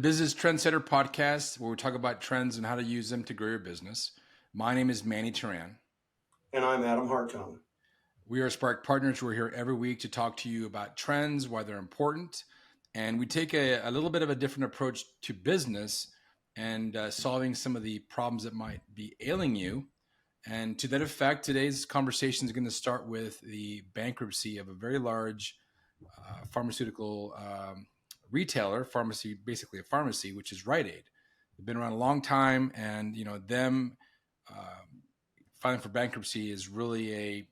Business Trendsetter podcast, where we talk about trends and how to use them to grow your business. My name is Manny Turan. And I'm Adam Hartung. We are Spark Partners. We're here every week to talk to you about trends, why they're important. And we take a little bit of a different approach to business and solving some of the problems that might be ailing you. And to that effect, today's conversation is going to start with the bankruptcy of a very large pharmaceutical retailer, pharmacy, basically a pharmacy, which is Rite-Aid. They've been around a long time, and them filing for bankruptcy is really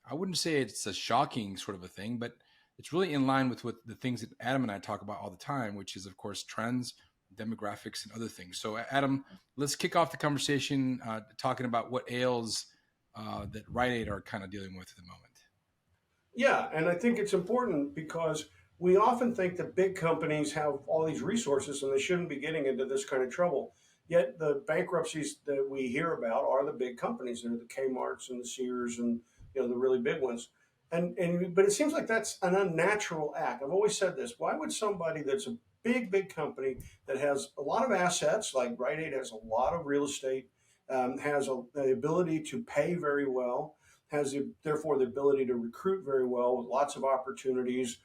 I wouldn't say it's a shocking sort of a thing, but it's really in line with what the things that Adam and I talk about all the time, which is, of course, trends, demographics, and other things. So, Adam, let's kick off the conversation talking about what ails that Rite-Aid are kind of dealing with at the moment. Yeah, and I think it's important because we often think that big companies have all these resources and they shouldn't be getting into this kind of trouble. Yet the bankruptcies that we hear about are the big companies. They're the Kmart's and the Sears and the really big ones. But it seems like that's an unnatural act. I've always said this. Why would somebody that's a big company that has a lot of assets, like Rite-Aid has a lot of real estate, has the ability to pay very well, therefore the ability to recruit very well with lots of opportunities.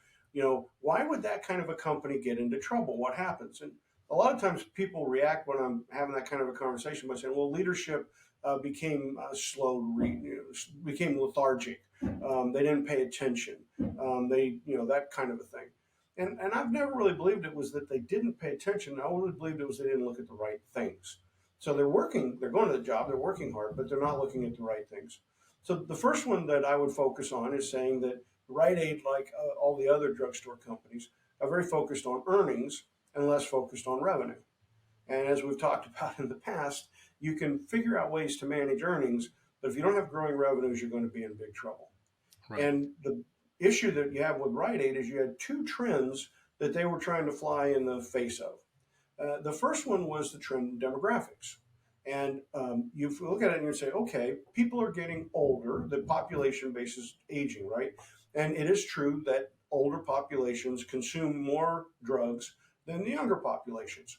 Why would that kind of a company get into trouble? What happens? And a lot of times people react when I'm having that kind of a conversation by saying, well, leadership became became lethargic. They didn't pay attention. That kind of a thing. And I've never really believed it was that they didn't pay attention. I always believed it was they didn't look at the right things. So they're going to the job, they're working hard, but they're not looking at the right things. So the first one that I would focus on is saying that Rite-Aid, like all the other drugstore companies, are very focused on earnings and less focused on revenue. And as we've talked about in the past, you can figure out ways to manage earnings, but if you don't have growing revenues, you're going to be in big trouble. Right. And the issue that you have with Rite-Aid is you had two trends that they were trying to fly in the face of. The first one was the trend in demographics. And you look at it and you say, okay, people are getting older. The population base is aging, right? And it is true that older populations consume more drugs than the younger populations.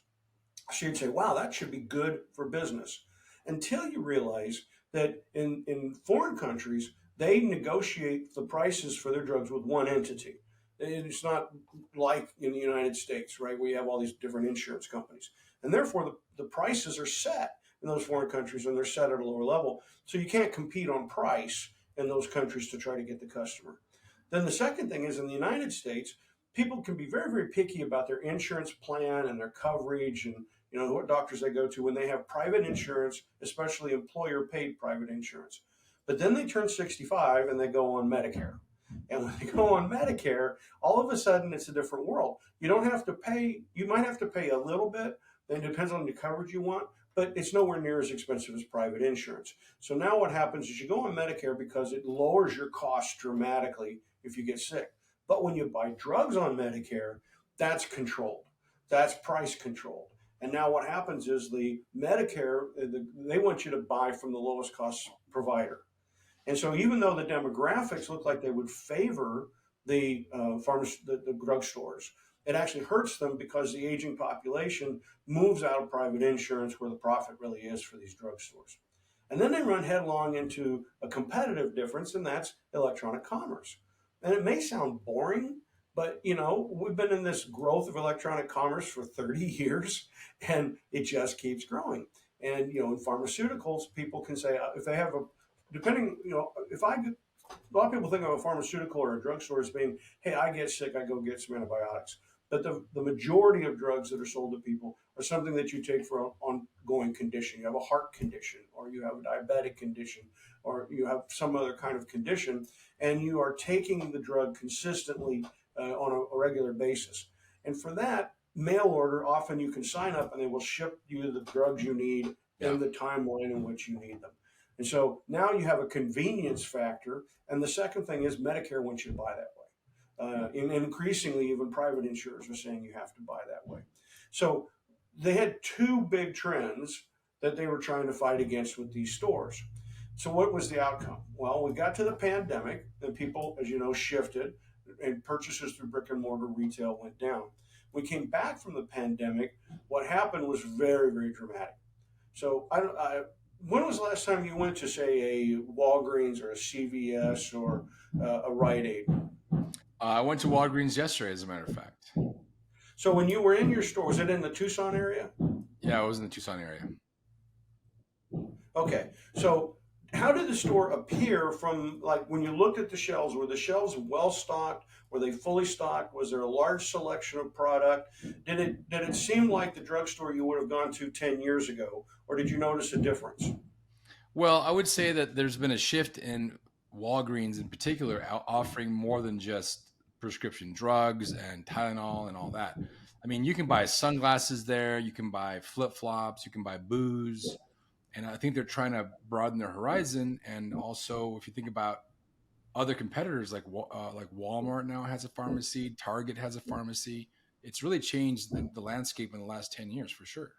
So you'd say, wow, that should be good for business. Until you realize that in foreign countries, they negotiate the prices for their drugs with one entity. It's not like in the United States, right, where you have all these different insurance companies. And therefore, the prices are set in those foreign countries, and they're set at a lower level. So you can't compete on price in those countries to try to get the customer. Then the second thing is in the United States, people can be very, very picky about their insurance plan and their coverage and what doctors they go to when they have private insurance, especially employer-paid private insurance. But then they turn 65 and they go on Medicare. And when they go on Medicare, all of a sudden it's a different world. You don't have to pay. You might have to pay a little bit. It depends on the coverage you want, but it's nowhere near as expensive as private insurance. So now what happens is you go on Medicare because it lowers your costs dramatically if you get sick. But when you buy drugs on Medicare, that's controlled. That's price controlled. And now what happens is the Medicare, they want you to buy from the lowest cost provider. And so even though the demographics look like they would favor the drugstores, it actually hurts them because the aging population moves out of private insurance where the profit really is for these drugstores. And then they run headlong into a competitive difference, and that's electronic commerce. And it may sound boring, but we've been in this growth of electronic commerce for 30 years, and it just keeps growing. And in pharmaceuticals, people can say if they have a lot of people think of a pharmaceutical or a drugstore as being, hey, I get sick, I go get some antibiotics. But the majority of drugs that are sold to people are something that you take for an ongoing condition. You have a heart condition, or you have a diabetic condition, or you have some other kind of condition, and you are taking the drug consistently on a regular basis. And for that, mail order, often you can sign up and they will ship you the drugs you need in the timeline in which you need them. And so now you have a convenience factor. And the second thing is Medicare wants you to buy that way. And increasingly, even private insurers are saying you have to buy that way. So they had two big trends that they were trying to fight against with these stores. So what was the outcome? Well, we got to the pandemic and people, as you know, shifted and purchases through brick and mortar retail went down. We came back from the pandemic. What happened was very, very dramatic. So when was the last time you went to, say, a Walgreens or a CVS or a Rite Aid? I went to Walgreens yesterday, as a matter of fact. So when you were in your store, was it in the Tucson area? Yeah, I was in the Tucson area. Okay. So how did the store appear from, like, when you looked at the shelves? Were the shelves well stocked? Were they fully stocked? Was there a large selection of product? Did it seem like the drugstore you would have gone to 10 years ago, or did you notice a difference? Well, I would say that there's been a shift in Walgreens in particular, offering more than just prescription drugs and Tylenol and all that. I mean, you can buy sunglasses there, you can buy flip flops, you can buy booze. And I think they're trying to broaden their horizon. And also, if you think about other competitors like Walmart now has a pharmacy, Target has a pharmacy. It's really changed the landscape in the last 10 years for sure.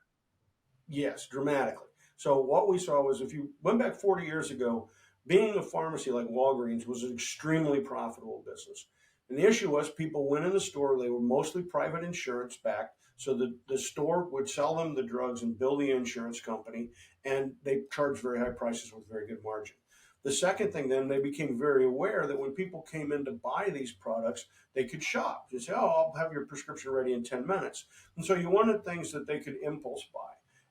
Yes, dramatically. So what we saw was, if you went back 40 years ago, being a pharmacy like Walgreens was an extremely profitable business. And the issue was, people went in the store, they were mostly private insurance backed. So the store would sell them the drugs and bill the insurance company, and they charged very high prices with very good margin. The second thing, then, they became very aware that when people came in to buy these products, they could shop. They say, "Oh, I'll have your prescription ready in 10 minutes." And so you wanted things that they could impulse buy.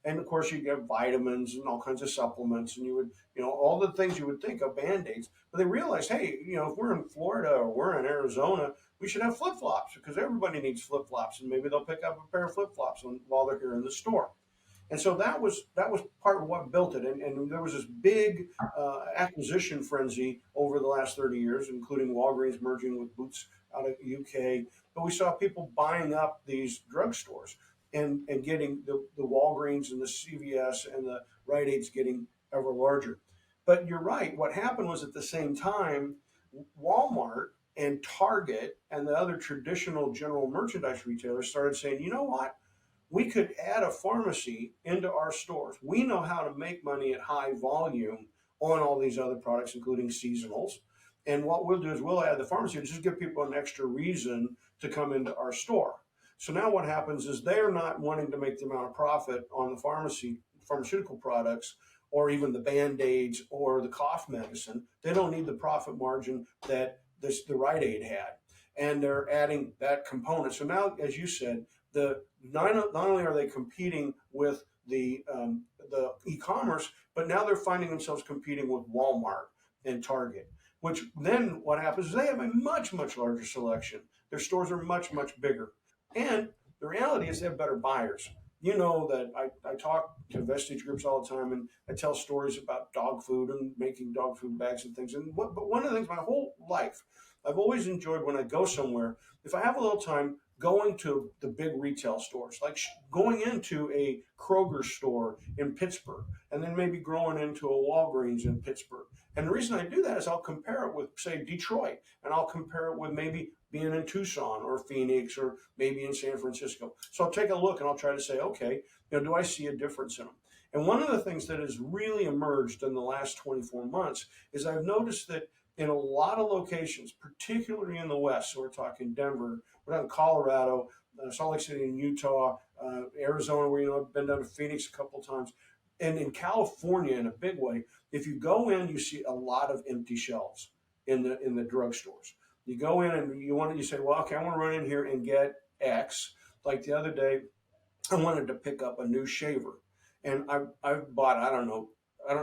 And of course, you get vitamins and all kinds of supplements, and you would, all the things you would think of, band-aids. But they realized, hey, if we're in Florida or we're in Arizona, we should have flip-flops, because everybody needs flip-flops, and maybe they'll pick up a pair of flip-flops while they're here in the store. And so that was part of what built it. And there was this big acquisition frenzy over the last 30 years, including Walgreens merging with Boots out of UK. But we saw people buying up these drugstores and getting the Walgreens and the CVS and the Rite Aids getting ever larger. But you're right. What happened was, at the same time, Walmart and Target and the other traditional general merchandise retailers started saying, you know what? We could add a pharmacy into our stores. We know how to make money at high volume on all these other products, including seasonals. And what we'll do is we'll add the pharmacy and just give people an extra reason to come into our store. So now what happens is, they're not wanting to make the amount of profit on the pharmaceutical products, or even the band-aids or the cough medicine. They don't need the profit margin that the Rite Aid had. And they're adding that component. So now, as you said, not only are they competing with the e-commerce, but now they're finding themselves competing with Walmart and Target. Which then what happens is, they have a much, much larger selection. Their stores are much, much bigger. And the reality is, they have better buyers. You know that I talk to vestige groups all the time, and I tell stories about dog food and making dog food bags and things. But one of the things, my whole life, I've always enjoyed, when I go somewhere, if I have a little time, going to the big retail stores, like going into a Kroger store in Pittsburgh, and then maybe growing into a Walgreens in Pittsburgh. And the reason I do that is, I'll compare it with, say, Detroit, and I'll compare it with maybe being in Tucson or Phoenix or maybe in San Francisco. So I'll take a look and I'll try to say, okay, do I see a difference in them? And one of the things that has really emerged in the last 24 months is, I've noticed that in a lot of locations, particularly in the West, so we're talking Denver, we're down in Colorado, Salt Lake City in Utah, Arizona, where, I've been down to Phoenix a couple of times, and in California in a big way. If you go in, you see a lot of empty shelves in the drugstores. You go in and you say, well, okay, I want to run in here and get X. Like the other day, I wanted to pick up a new shaver, and I've bought,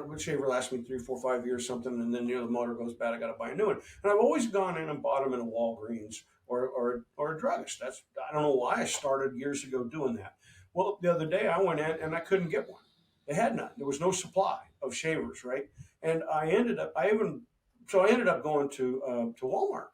what shaver lasts me 3, 4, 5 years, something, and then the motor goes bad. I got to buy a new one. And I've always gone in and bought them in a Walgreens or a druggist. I don't know why I started years ago doing that. Well, the other day I went in and I couldn't get one. They had none. There was no supply of shavers, right? And I ended up going to Walmart.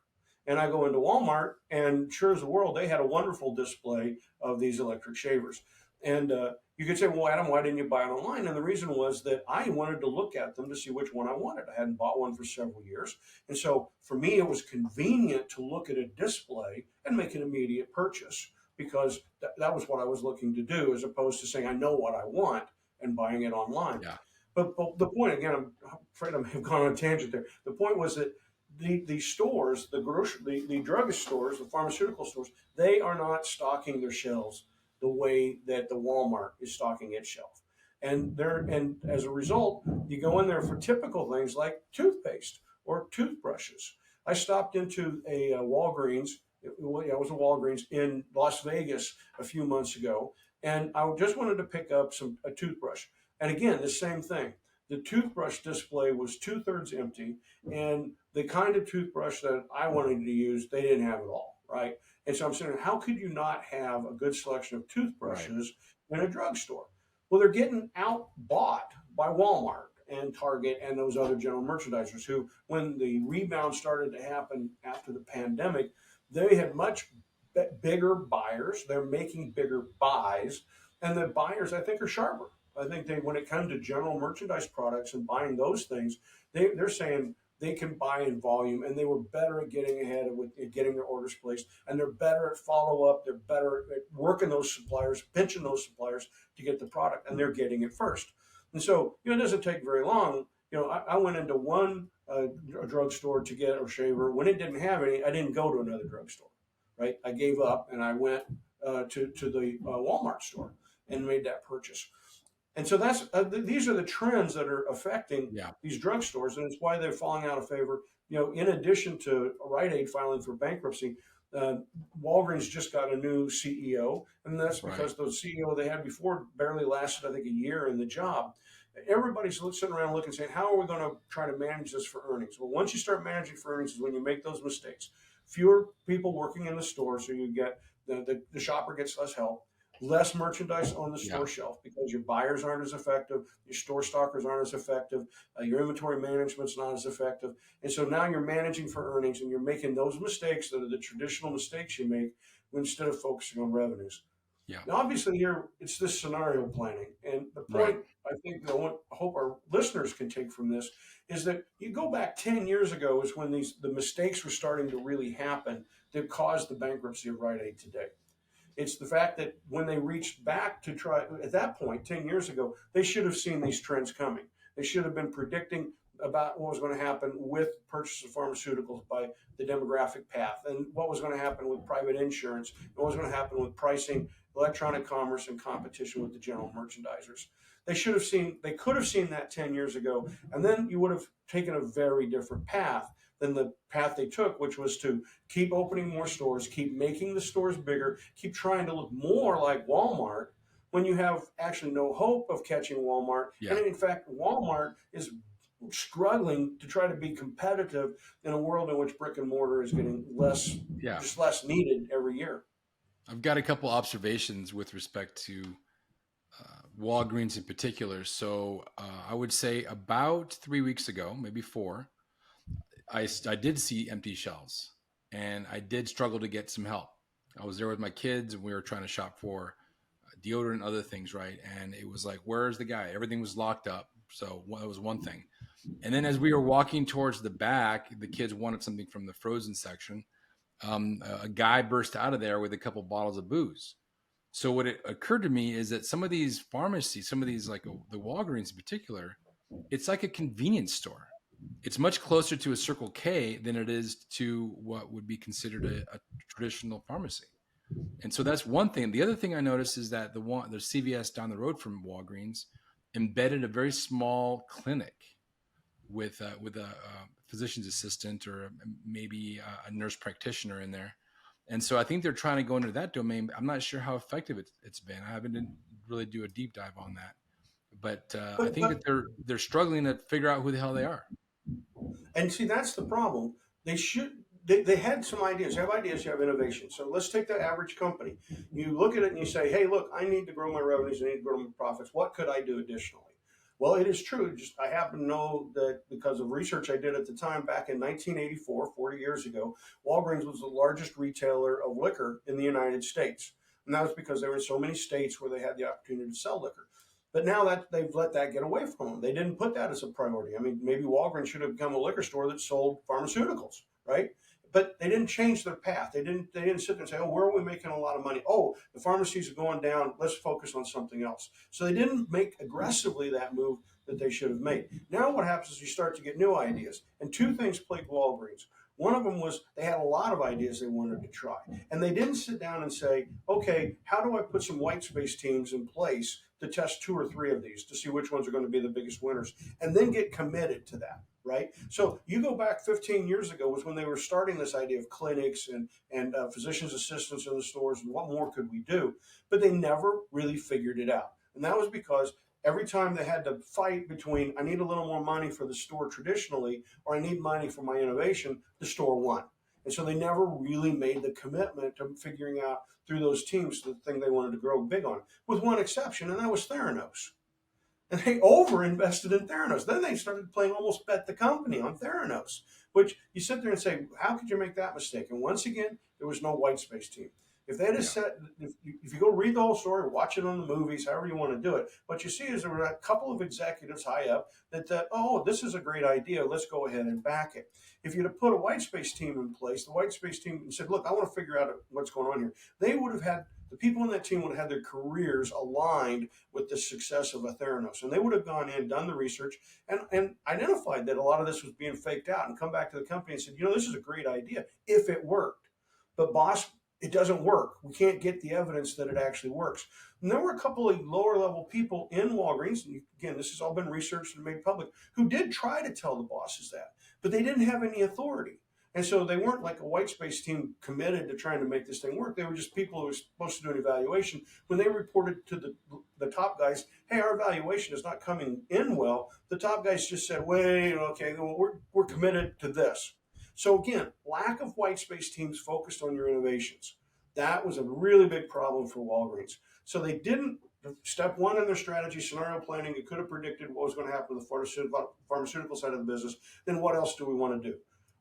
And I go into Walmart, and sure as the world, they had a wonderful display of these electric shavers. And you could say, well, Adam, why didn't you buy it online? And the reason was that I wanted to look at them to see which one I wanted. I hadn't bought one for several years. And so for me, it was convenient to look at a display and make an immediate purchase, because that was what I was looking to do, as opposed to saying, I know what I want, and buying it online. Yeah. But the point, again, I'm afraid I may have gone on a tangent there. The point was that the stores, the druggist stores, the pharmaceutical stores, they are not stocking their shelves the way that the Walmart is stocking its shelf. And as a result, you go in there for typical things like toothpaste or toothbrushes. I stopped into a Walgreens. It was a Walgreens in Las Vegas a few months ago, and I just wanted to pick up a toothbrush. And again, the same thing. The toothbrush display was two-thirds empty, and the kind of toothbrush that I wanted to use, they didn't have it all, right? And so I'm saying, how could you not have a good selection of Right. toothbrushes in a drugstore? Well, they're getting outbought by Walmart and Target and those other general merchandisers who, when the rebound started to happen after the pandemic, they had much bigger buyers. They're making bigger buys, and the buyers, I think, are sharper. I think when it comes to general merchandise products and buying those things, they're saying they can buy in volume, and they were better at getting ahead of getting their orders placed, and they're better at follow up. They're better at working those suppliers, pinching those suppliers to get the product, and they're getting it first. And so, it doesn't take very long. I went into one drugstore to get a shaver. When it didn't have any, I didn't go to another drugstore, right? I gave up and I went to the Walmart store and made that purchase. And so these are the trends that are affecting Yeah. these drugstores, and it's why they're falling out of favor. In addition to Rite-Aid filing for bankruptcy, uh, Walgreens just got a new CEO, and that's Right. because the CEO they had before barely lasted, I think, a year in the job. Everybody's sitting around looking, saying, "How are we going to try to manage this for earnings?" Well, once you start managing for earnings, is when you make those mistakes. Fewer people working in the store, so you get the shopper gets less help, less merchandise on the Yeah. store shelf because your buyers aren't as effective, your store stockers aren't as effective, your inventory management's not as effective. And so now you're managing for earnings and you're making those mistakes that are the traditional mistakes you make instead of focusing on revenues. Yeah. Now, obviously, here it's this scenario planning. And the Right. point I think that I hope our listeners can take from this is that you go back 10 years ago is when the mistakes were starting to really happen that caused the bankruptcy of Rite Aid today. It's the fact that when they reached back to try at that point 10 years ago, they should have seen these trends coming. They should have been predicting about what was going to happen with purchase of pharmaceuticals by the demographic path and what was going to happen with private insurance and what was going to happen with pricing, electronic commerce, and competition with the general merchandisers. They could have seen that 10 years ago, and then you would have taken a very different path than the path they took, which was to keep opening more stores, keep making the stores bigger, keep trying to look more like Walmart when you have actually no hope of catching Walmart. And Yeah. in fact, Walmart is struggling to try to be competitive in a world in which brick and mortar is getting Yeah. just less needed every year. I've got a couple observations with respect to Walgreens in particular. So I would say about 3 weeks ago, maybe four, I did see empty shelves, and I did struggle to get some help. I was there with my kids, and we were trying to shop for deodorant and other things, right? And it was like, where's the guy? Everything was locked up. So that was one thing. And then as we were walking towards the back, the kids wanted something from the frozen section. A guy burst out of there with a couple bottles of booze. So what it occurred to me is that some of these pharmacies, some of these like the Walgreens in particular, it's like a convenience store. It's much closer to a Circle K than it is to what would be considered a traditional pharmacy. And so that's one thing. The other thing I noticed is that the CVS down the road from Walgreens embedded a very small clinic with a physician's assistant or maybe a nurse practitioner in there. And so I think they're trying to go into that domain. I'm not sure how effective it's been. I haven't didn't really do a deep dive on that, but I But think that they're struggling to figure out who the hell they are. And see, that's the problem. They had some ideas. You have ideas, you have innovation. So let's take the average company. You look at it and you say, hey, look, I need to grow my revenues, I need to grow my profits. What could I do additionally? Well, it is true. Just I happen to know that because of research I did at the time back in 1984, 40 years ago, Walgreens was the largest retailer of liquor in the United States. And that was because there were so many states where they had the opportunity to sell liquor. But now that they've let that get away from them, they didn't put that as a priority. I mean, maybe Walgreens should have become a liquor store that sold pharmaceuticals, right? But they didn't change their path. They didn't sit there and say, "Oh, where are we making a lot of money? Oh, the pharmacies are going down. Let's focus on something else." So they didn't make aggressively that move that they should have made. Now what happens is you start to get new ideas. And two things plagued Walgreens. One of them was they had a lot of ideas they wanted to try. And they didn't sit down and say, okay, how do I put some white space teams in place to test two or three of these to see which ones are going to be the biggest winners, and then get committed to that, right? So you go back 15 years ago was when they were starting this idea of clinics and physicians assistants in the stores and what more could we do, but they never really figured it out. And that was because every time they had to fight between I need a little more money for the store traditionally or I need money for my innovation, the store won. And so they never really made the commitment to figuring out through those teams the thing they wanted to grow big on, with one exception, and that was Theranos. And they over invested in Theranos. Then they started playing almost bet the company on Theranos, which you sit there and say, how could you make that mistake? And once again, there was no white space team. If they had said, if you go read the whole story, watch it on the movies, however you want to do it, what you see is there were a couple of executives high up that thought, oh, this is a great idea. Let's go ahead and back it. If you'd have put a white space team in place, the white space team said, look, I want to figure out what's going on here. They would have had, the people on that team would have had their careers aligned with the success of a Theranos. And they would have gone in, done the research, and identified that a lot of this was being faked out and come back to the company and said, this is a great idea if it worked. But boss, it doesn't work. We can't get the evidence that it actually works. And there were a couple of lower level people in Walgreens, and again, this has all been researched and made public, who did try to tell the bosses that, but they didn't have any authority. And so they weren't like a white space team committed to trying to make this thing work. They were just people who were supposed to do an evaluation. When they reported to the top guys, hey, our evaluation is not coming in well, the top guys just said, wait, okay, well, we're committed to this. So again, lack of white space teams focused on your innovations. That was a really big problem for Walgreens. So they didn't, step one in their strategy, scenario planning, it could have predicted what was going to happen to the pharmaceutical side of the business. Then what else do we want to do?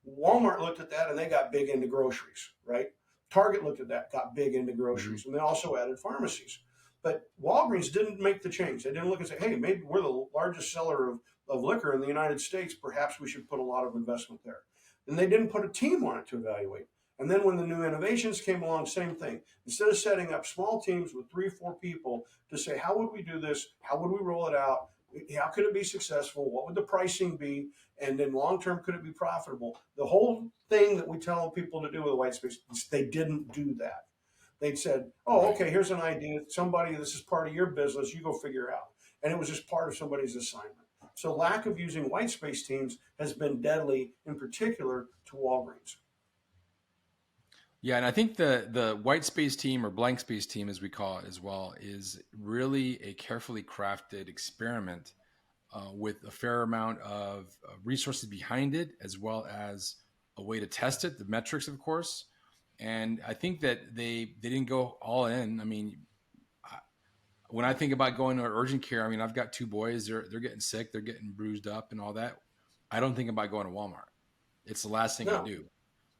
Walmart looked at that and they got big into groceries, right? Target looked at that, got big into groceries, and they also added pharmacies. But Walgreens didn't make the change. They didn't look and say, hey, maybe we're the largest seller of liquor in the United States. Perhaps we should put a lot of investment there. And they didn't put a team on it to evaluate. And then when the new innovations came along, same thing. Instead of setting up small teams with 3 or 4 people to say, how would we do this? How would we roll it out? How could it be successful? What would the pricing be? And then long-term, could it be profitable? The whole thing that we tell people to do with white space, they didn't do that. They said, oh, okay, here's an idea. Somebody, this is part of your business. You go figure out. And it was just part of somebody's assignment. So lack of using white space teams has been deadly, in particular to Walgreens. Yeah, and I think the white space team, or blank space team as we call it as well, is really a carefully crafted experiment with a fair amount of resources behind it, as well as a way to test it, the metrics, of course. And I think that they didn't go all in. I mean, when I think about going to urgent care, I mean, I've got 2 boys, they're getting sick, they're getting bruised up and all that. I don't think about going to Walmart. It's the last thing I do.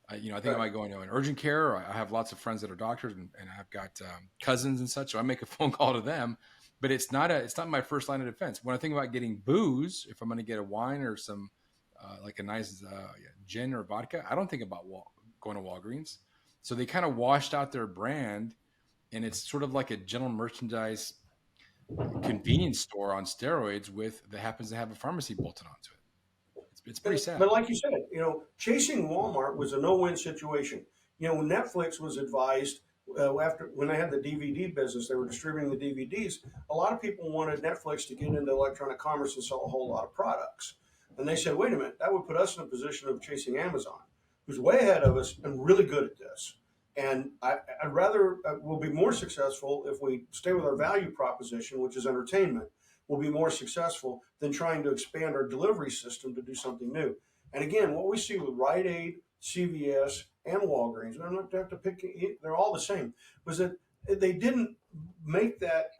I think about going to an urgent care. I have lots of friends that are doctors, and I've got cousins and such. So I make a phone call to them, but it's not my first line of defense. When I think about getting booze, if I'm going to get a wine or some like a nice gin or vodka, I don't think about going to Walgreens. So they kind of washed out their brand, and it's sort of like a general merchandise convenience store on steroids that happens to have a pharmacy bolted onto it. It's pretty sad. But like you said, chasing Walmart was a no-win situation. Netflix was advised after, when they had the DVD business, they were distributing the DVDs. A lot of people wanted Netflix to get into electronic commerce and sell a whole lot of products. And they said, wait a minute, that would put us in a position of chasing Amazon, who's way ahead of us and really good at this. And I'd rather, we'll be more successful if we stay with our value proposition, which is entertainment. Will be more successful than trying to expand our delivery system to do something new. And again, what we see with Rite-Aid, CVS, and Walgreens, and I'm not have to pick, they're all the same, was that they didn't make that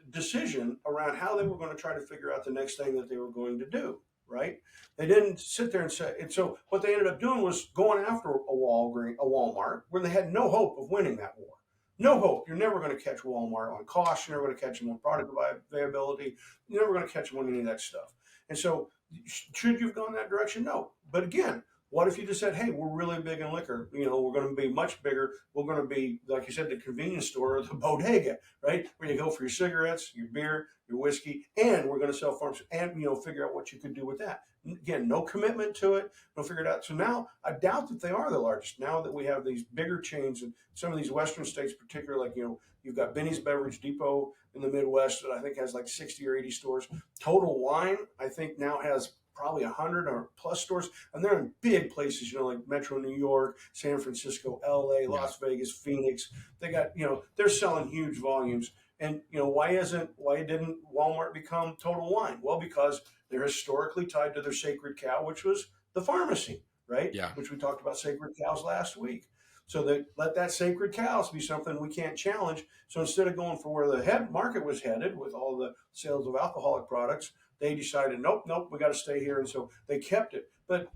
decision around how they were going to try to figure out the next thing that they were going to do, right? They didn't sit there and say, and so what they ended up doing was going after a Walmart, where they had no hope of winning that war. No hope. You're never going to catch Walmart on cost. You're never going to catch them on product availability. You're never going to catch them on any of that stuff. And so should you have gone that direction? No. But again, What if you just said, hey, we're really big in liquor. We're going to be much bigger. We're going to be, like you said, the convenience store or the bodega, right? Where you go for your cigarettes, your beer, your whiskey, and we're going to sell farms and, figure out what you could do with that. Again, no commitment to it. We'll figure it out. So now I doubt that they are the largest. Now that we have these bigger chains in some of these Western states, particularly like, you've got Benny's Beverage Depot in the Midwest that I think has like 60 or 80 stores. Total Wine, I think now has probably 100 or plus stores, and they're in big places, like Metro New York, San Francisco, LA, Yeah. Las Vegas, Phoenix. They got, they're selling huge volumes. And why didn't Walmart become Total Wine? Well, because they're historically tied to their sacred cow, which was the pharmacy, right? Yeah. Which we talked about sacred cows last week. So they let that sacred cows be something we can't challenge. So instead of going for where the head market was headed with all the sales of alcoholic products, they decided, nope, we got to stay here. And so they kept it. But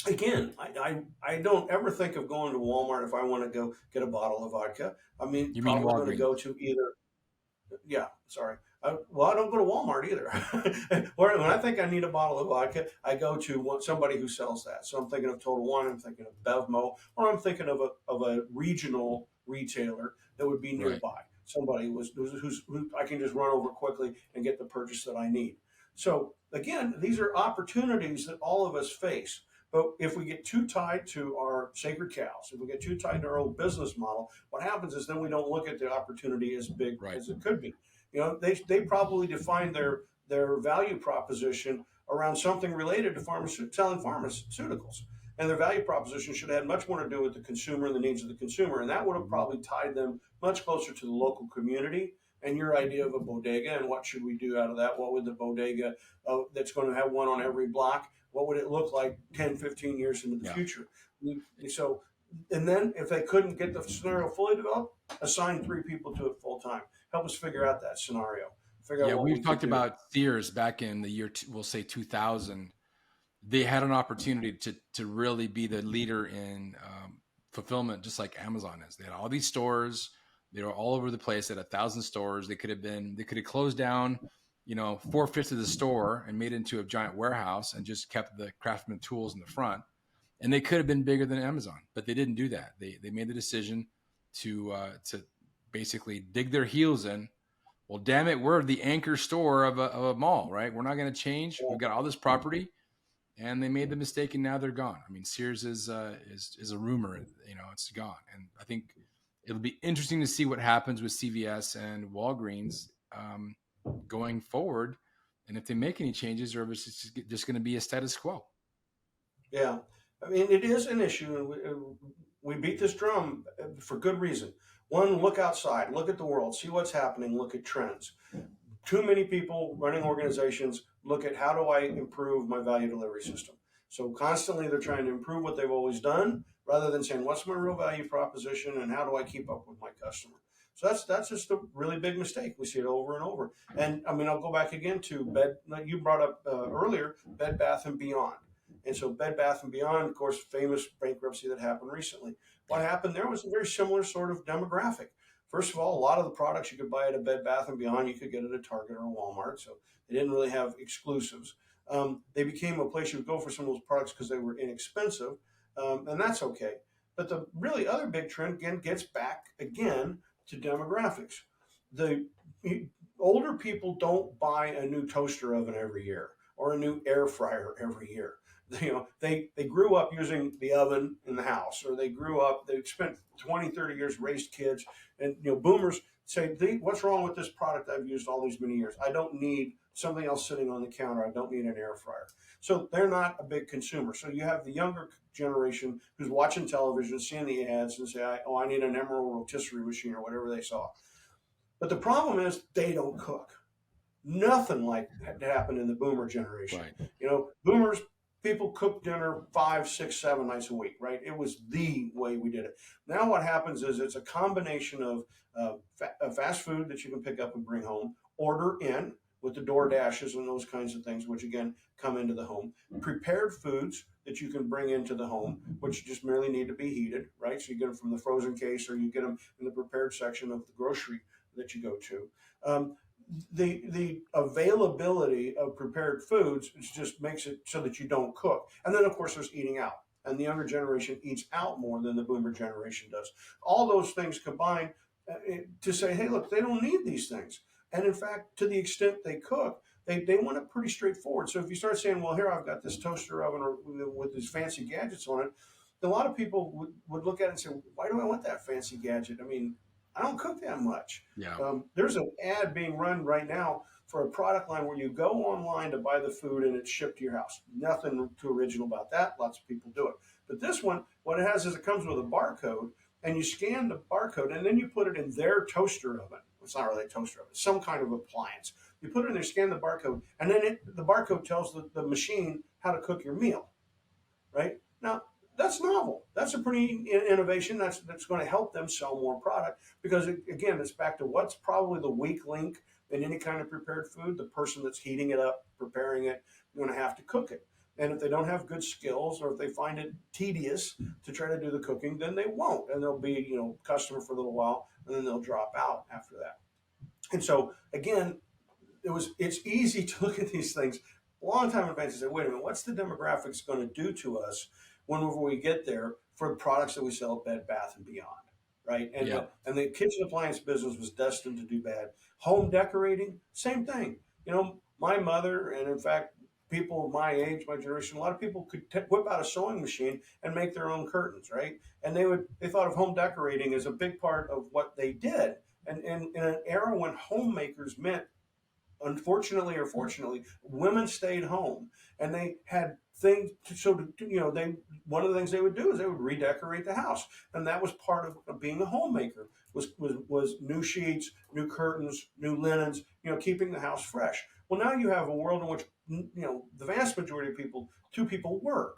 again, I don't ever think of going to Walmart if I want to go get a bottle of vodka. I mean, You mean probably going to Walgreens? go to either, yeah, sorry. Well, I don't go to Walmart either. When I think I need a bottle of vodka, I go to somebody who sells that. So I'm thinking of Total Wine, I'm thinking of Bevmo, or I'm thinking of a regional retailer that would be Right. nearby. Somebody who I can just run over quickly and get the purchase that I need. So again, these are opportunities that all of us face. But if we get too tied to our sacred cows, if we get too tied to our old business model, what happens is then we don't look at the opportunity as big Right. as it could be. They probably define their value proposition around something related to selling pharmaceuticals. And their value proposition should have had much more to do with the consumer and the needs of the consumer. And that would have probably tied them much closer to the local community and your idea of a bodega and what should we do out of that. What would the bodega that's going to have one on every block, what would it look like 10, 15 years into the Yeah. future? So, and then if they couldn't get the scenario fully developed, assign 3 people to it full time. Help us figure out that scenario. Figure out Yeah. what We've we could talked do. about Sears back in the year, we'll say 2000. They had an opportunity to really be the leader in fulfillment, just like Amazon is. They had all these stores. They were all over the place. They had 1,000 stores. They could have closed down, 4/5 of the store and made it into a giant warehouse and just kept the craftsman tools in the front. And they could have been bigger than Amazon, but they didn't do that. They made the decision to basically dig their heels in. Well, damn it, we're the anchor store of a mall, right? We're not going to change. We've got all this property, and they made the mistake, and now they're gone. I mean, Sears is a rumor, it's gone. And I think it'll be interesting to see what happens with CVS and Walgreens going forward, and if they make any changes, or if it's just going to be a status quo. Yeah. I mean, it is an issue, and we beat this drum for good reason. One, look outside, look at the world, see what's happening, look at trends. Too many people running organizations look at how do I improve my value delivery system. So constantly they're trying to improve what they've always done rather than saying what's my real value proposition and how do I keep up with my customer. So that's just a really big mistake. We see it over and over. And I mean, I'll go back again to bed. You brought up earlier Bed Bath and Beyond. And so Bed Bath and Beyond, of course, famous bankruptcy that happened recently. What happened there was a very similar sort of demographic. First of all, a lot of the products you could buy at a Bed Bath and Beyond, you could get at a Target or a Walmart. So they didn't really have exclusives. They became a place you would go for some of those products because they were inexpensive, and that's okay. But the really other big trend again gets back again to demographics. The older people don't buy a new toaster oven every year or a new air fryer every year. They grew up using the oven in the house, or they spent 20, 30 years, raised kids, and boomers say, what's wrong with this product I've used all these many years? I don't need something else sitting on the counter. I don't need an air fryer. So they're not a big consumer. So you have the younger generation who's watching television, seeing the ads, and say, I need an Emerald rotisserie machine or whatever they saw. But the problem is they don't cook. Nothing like that happened in the boomer generation. Right. Boomers, people cook dinner 5, 6, 7 nights a week, right? It was the way we did it. Now what happens is it's a combination of fast food that you can pick up and bring home, order in with the door dashes and those kinds of things, which again come into the home, prepared foods that you can bring into the home, which just merely need to be heated, right? So you get them from the frozen case or you get them in the prepared section of the grocery that you go to. The availability of prepared foods just makes it so that you don't cook. And then, of course, there's eating out. and the younger generation eats out more than the boomer generation does. All those things combine to say, hey, look, they don't need these things. And in fact, to the extent they cook, they want it pretty straightforward. So if you start saying, well, here I've got this toaster oven or with these fancy gadgets on it, a lot of people would look at it and say, why do I want that fancy gadget? I mean, I don't cook that much. Yeah. There's an ad being run right now for a product line where you go online to buy the food and it's shipped to your house. Nothing too original about that. Lots of people do it. But this one, what it has is it comes with a barcode, and you scan the barcode, and then you put it in their toaster oven. It's not really a toaster oven, it's some kind of appliance. You put it in there, scan the barcode, and then the barcode tells the machine how to cook your meal, right? Now, that's novel. That's a pretty innovation. That's going to help them sell more product because, again, it's back to what's probably the weak link in any kind of prepared food. The person that's heating it up, preparing it, going to have to cook it. And if they don't have good skills, or if they find it tedious to try to do the cooking, then they won't, and they'll be customer for a little while, and then they'll drop out after that. And so again, it's easy to look at these things a long time in advance and say, wait a minute, what's the demographics going to do to us whenever we get there for products that we sell at Bed Bath and Beyond, right? And Yeah. the kitchen appliance business was destined to do bad. Home decorating, same thing. My mother, and in fact, people of my age, my generation, a lot of people could whip out a sewing machine and make their own curtains, right? And they thought of home decorating as a big part of what they did. And in an era when homemakers meant, unfortunately or fortunately, women stayed home, and they had things they one of the things they would do is they would redecorate the house, and that was part of being a homemaker, was new sheets, new curtains, new linens, keeping the house fresh. Well, now you have a world in which the vast majority of two people work,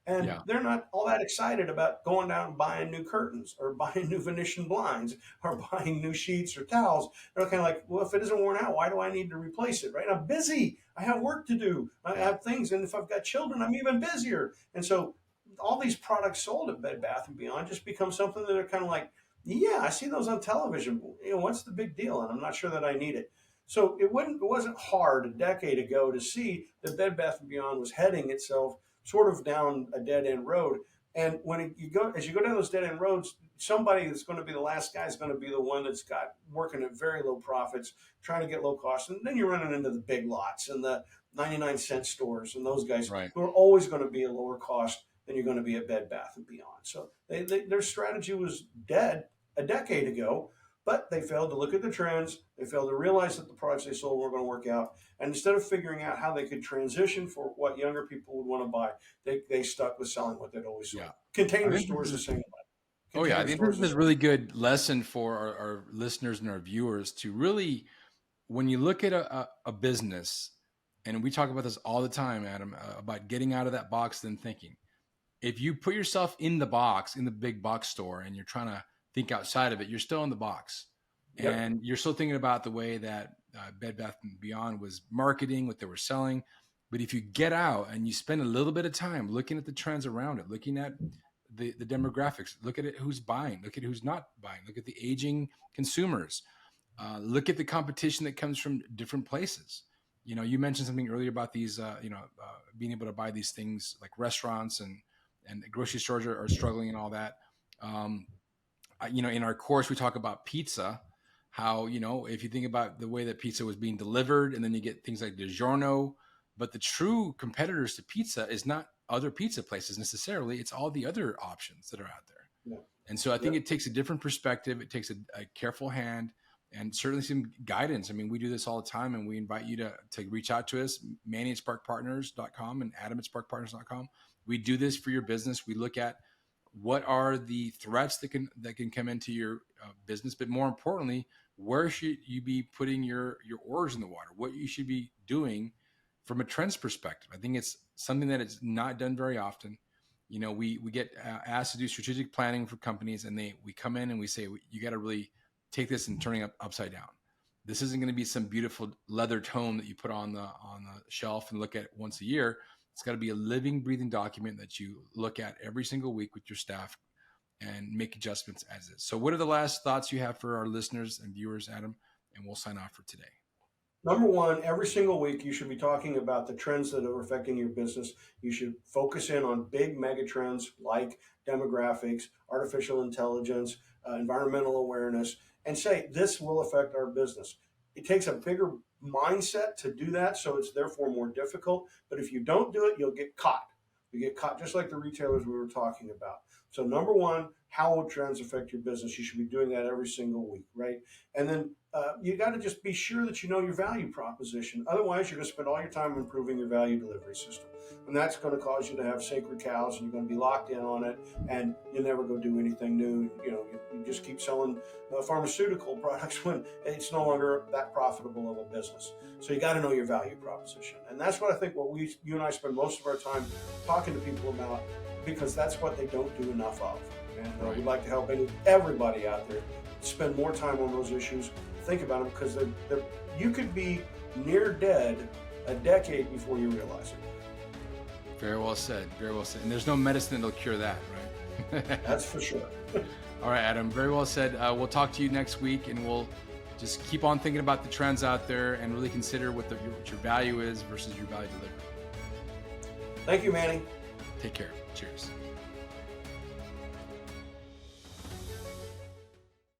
and Yeah. they're not all that excited about going down and buying new curtains or buying new Venetian blinds or buying new sheets or towels. They're kind of like, well, if it isn't worn out, why do I need to replace it, right? I'm busy. I have work to do. I have things. And if I've got children, I'm even busier. And so all these products sold at Bed Bath & Beyond just become something that are kind of like, yeah, I see those on television. What's the big deal? And I'm not sure that I need it. So it wasn't hard a decade ago to see that Bed Bath & Beyond was heading itself sort of down a dead end road. And as you go down those dead end roads, somebody that's going to be the last guy is going to be the one that's got working at very low profits, trying to get low cost. And then you're running into the big lots and the 99-cent stores and those guys Right. who are always going to be a lower cost than you're going to be at Bed Bath & Beyond. So their strategy was dead a decade ago, but they failed to look at the trends. They failed to realize that the products they sold weren't going to work out. And instead of figuring out how they could transition for what younger people would want to buy, they stuck with selling what they'd always sold. Yeah. Container stores the same way. Oh yeah, I Container think stores this is the a same really good lesson for our listeners and our viewers to really, when you look at a business, and we talk about this all the time, Adam, about getting out of that box and thinking. If you put yourself in the box, in the big box store, and you're trying to think outside of it, you're still in the box. Yep. And you're still thinking about the way that Bed Bath & Beyond was marketing, what they were selling. But if you get out and you spend a little bit of time looking at the trends around it, looking at the demographics, look at it, who's buying, look at who's not buying, look at the aging consumers, look at the competition that comes from different places. You mentioned something earlier about these, being able to buy these things like restaurants and grocery stores are struggling and all that. In our course, we talk about pizza, how, if you think about the way that pizza was being delivered, and then you get things like DiGiorno, but the true competitors to pizza is not other pizza places necessarily. It's all the other options that are out there. Yeah. And so I think it takes a different perspective. It takes a careful hand and certainly some guidance. I mean, we do this all the time, and we invite you to reach out to us, Manny@sparkpartners.com and Adam@sparkpartners.com. We do this for your business. We look at what are the threats that can come into your business, but more importantly, where should you be putting your oars in the water? What you should be doing from a trends perspective. I think it's something that is not done very often. We get asked to do strategic planning for companies, and we come in and we say, you got to really take this and turning it upside down. This isn't going to be some beautiful leather tome that you put on the shelf and look at once a year. It's got to be a living, breathing document that you look at every single week with your staff and make adjustments as is. So what are the last thoughts you have for our listeners and viewers, Adam? And we'll sign off for today. Number one, every single week you should be talking about the trends that are affecting your business. You should focus in on big mega trends like demographics, artificial intelligence, environmental awareness, and say this will affect our business. It takes a bigger mindset to do that, so it's therefore more difficult. But if you don't do it, you'll get caught. You get caught just like the retailers we were talking about. So, number one, how will trends affect your business? You should be doing that every single week, right? And then you got to just be sure that you know your value proposition. Otherwise, you're going to spend all your time improving your value delivery system. And that's going to cause you to have sacred cows and you're going to be locked in on it and you never go do anything new. You just keep selling pharmaceutical products when it's no longer that profitable of a business. So you got to know your value proposition. And that's what I think you and I spend most of our time talking to people about because that's what they don't do enough of. And we'd like to help everybody out there spend more time on those issues, think about them, because you could be near dead a decade before you realize it. Very well said. Very well said. And there's no medicine that'll cure that, right? That's for sure. All right, Adam. Very well said. We'll talk to you next week, and we'll just keep on thinking about the trends out there and really consider what your value is versus your value delivery. Thank you, Manny. Take care. Cheers.